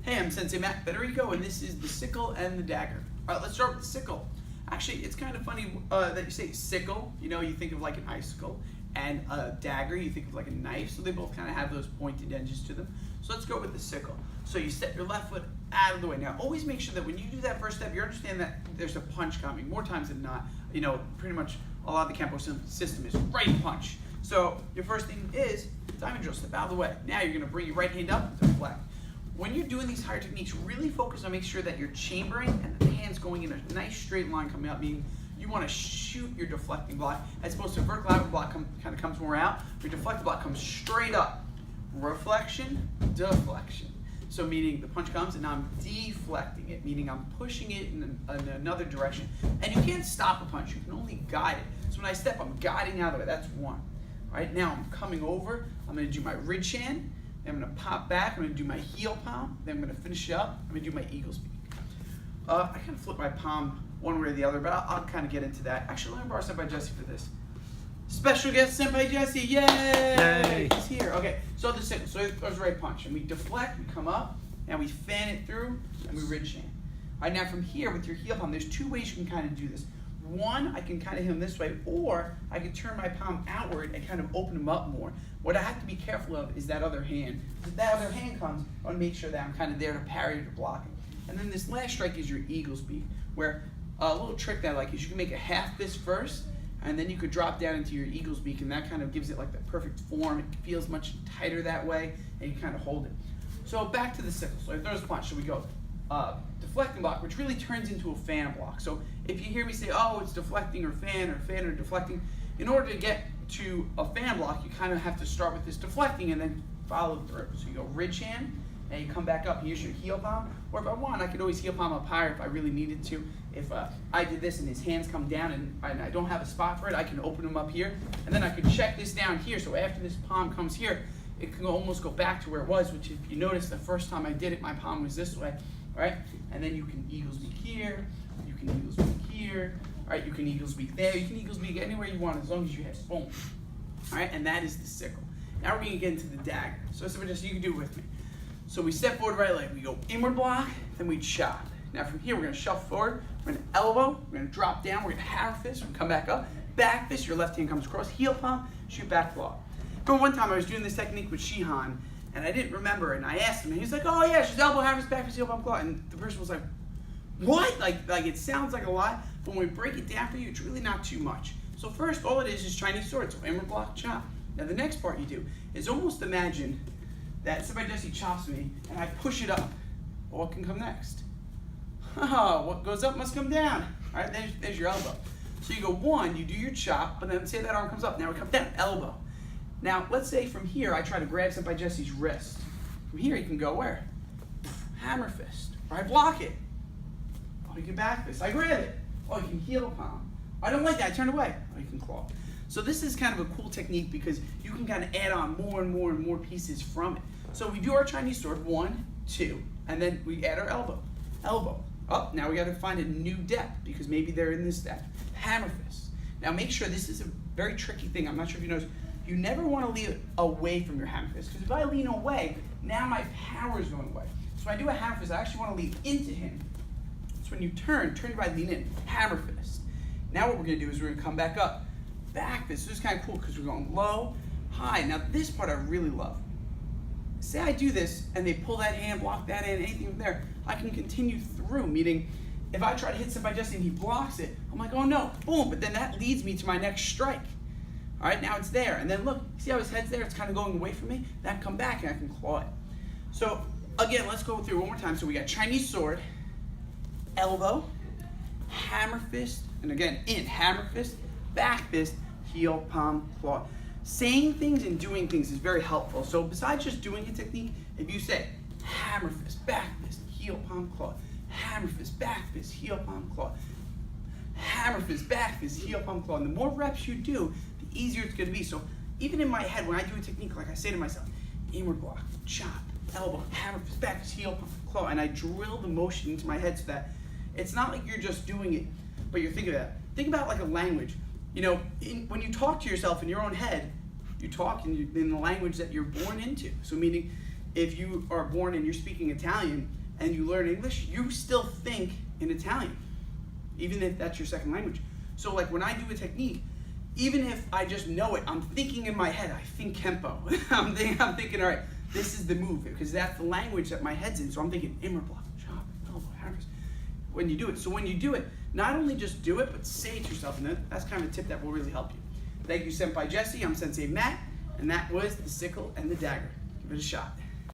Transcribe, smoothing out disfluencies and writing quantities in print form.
Hey, I'm Sensei Federico, and this is the Sickle and the Dagger. All right, let's start with the Sickle. Actually, it's kind of funny that you say sickle. You know, you think of like an icicle, and a dagger, you think of like a knife. So they both kind of have those pointed edges to them. So let's go with the sickle. So you step your left foot out of the way. Now, always make sure that when you do that first step, you understand that there's a punch coming. More times than not, you know, pretty much a lot of the Kempo system is right punch. So your first thing is diamond drill, step out of the way. Now you're gonna bring your right hand up and deflect. When you're doing these higher techniques, really focus on making sure that you're chambering and the hand's going in a nice straight line coming up, meaning you want to shoot your deflecting block as opposed to a vertical outward block kind of comes more out. Your deflecting block comes straight up. Reflection, deflection. So meaning the punch comes and now I'm deflecting it, meaning I'm pushing it in another direction. And you can't stop a punch, you can only guide it. So when I step, I'm guiding out of the way, that's one. All right, now I'm coming over, I'm gonna do my ridge hand, then I'm gonna pop back, I'm gonna do my heel palm, then I'm gonna finish it up, I'm gonna do my eagle's beak. I kind of flip my palm one way or the other, but I'll kind of get into that. Actually, let me borrow Senpai Jesse for this. Special guest Senpai Jesse, yay! Yay! He's here. Okay, so the sickle, so there's right punch, and we deflect, we come up, and we fan it through, and we ridge hand. All right, now from here with your heel palm, there's two ways you can kind of do this. One, I can kind of hit him this way, or I can turn my palm outward and kind of open him up more. What I have to be careful of is that other hand. If that other hand comes, I want to make sure that I'm kind of there to parry or block it. And then this last strike is your eagle's beak, where a little trick that I like is you can make a half fist first, and then you could drop down into your eagle's beak, and that kind of gives it like the perfect form. It feels much tighter that way, and you kind of hold it. So back to the sickle. So I throw this punch. So we go deflecting block, which really turns into a fan block. So if you hear me say, oh, it's deflecting or fan or deflecting, in order to get to a fan block, you kind of have to start with this deflecting and then follow through. So you go ridge hand, and you come back up and use your heel palm. Or if I want, I could always heel palm up higher if I really needed to. If I did this and his hands come down and I don't have a spot for it, I can open them up here. And then I could check this down here. So after this palm comes here, it can almost go back to where it was, which if you notice the first time I did it, my palm was this way, right? And then you can eagle's beak here, you can eagle's beak here, all right? You can eagle's beak there, you can eagle's beak anywhere you want as long as you have boom. All right, and that is the sickle. Now we're gonna get into the dagger. So you can do it with me. So we step forward right leg, we go inward block, then we chop. Now from here, we're gonna shuffle forward, we're gonna elbow, we're gonna drop down, we're gonna hammer fist, we're gonna come back up, back fist, your left hand comes across, heel palm, shoot back block. But one time I was doing this technique with Shihan, and I didn't remember, and I asked him, and he's like, oh yeah, she's elbow, hammer fist, back fist, heel palm, claw. And the person was like, what? Like it sounds like a lot, but when we break it down for you, it's really not too much. So first, all it is Chinese sword, so inward block, chop. Now the next part you do is almost imagine that Senpai Jesse chops me, and I push it up. Well, what can come next? Oh, what goes up must come down. All right, there's your elbow. So you go one, you do your chop, but then say that arm comes up. Now we come down, elbow. Now, let's say from here, I try to grab Senpai Jesse's wrist. From here, you can go where? Hammer fist, or I block it. Oh, you can back fist, I grab it. Oh, you can heel palm. I don't like that, I turn away. Oh, you can claw. So this is kind of a cool technique because you can kind of add on more and more and more pieces from it. So we do our Chinese sword, 1, 2, and then we add our elbow. Elbow. Up, now we got to find a new depth because maybe they're in this depth. Hammer fist. Now make sure, this is a very tricky thing, I'm not sure if you noticed, you never want to lean away from your hammer fist, because if I lean away, now my power is going away. So when I do a hammer fist, I actually want to lean into him. So when you turn your body, lean in, hammer fist. Now what we're going to do is we're going to come back up. Back fist. This is kind of cool because we're going low, high. Now this part I really love. Say I do this and they pull that hand, block that hand, anything from there, I can continue through, meaning if I try to hit Senpai Jesse and he blocks it, I'm like, oh no, boom, but then that leads me to my next strike. All right, now it's there. And then look, see how his head's there? It's kind of going away from me? Then I come back and I can claw it. So again, let's go through one more time. So we got Chinese sword, elbow, hammer fist, and again, in hammer fist, back fist, heel, palm, claw. Saying things and doing things is very helpful. So besides just doing a technique, if you say hammer fist, back fist, heel, palm, claw, hammer fist, back fist, heel, palm, claw, hammer fist, back fist, heel, palm, claw, and the more reps you do, the easier it's going to be. So even in my head, when I do a technique, like I say to myself, inward block, chop, elbow, hammer fist, back fist, heel, palm, claw, and I drill the motion into my head so that it's not like you're just doing it, but you're thinking about it. Think about it like a language. You know, when you talk to yourself in your own head, you talk in the language that you're born into. So meaning, if you are born and you're speaking Italian and you learn English, you still think in Italian, even if that's your second language. So like when I do a technique, even if I just know it, I'm thinking in my head, I think Kempo. I'm thinking, all right, this is the move, because that's the language that my head's in. So I'm thinking Immerblock, chop, elbow, harvest. When you do it. So when you do it, not only just do it, but say it to yourself. And that's kind of a tip that will really help you. Thank you, Senpai Jesse. I'm Sensei Matt. And that was the Sickle and the Dagger. Give it a shot.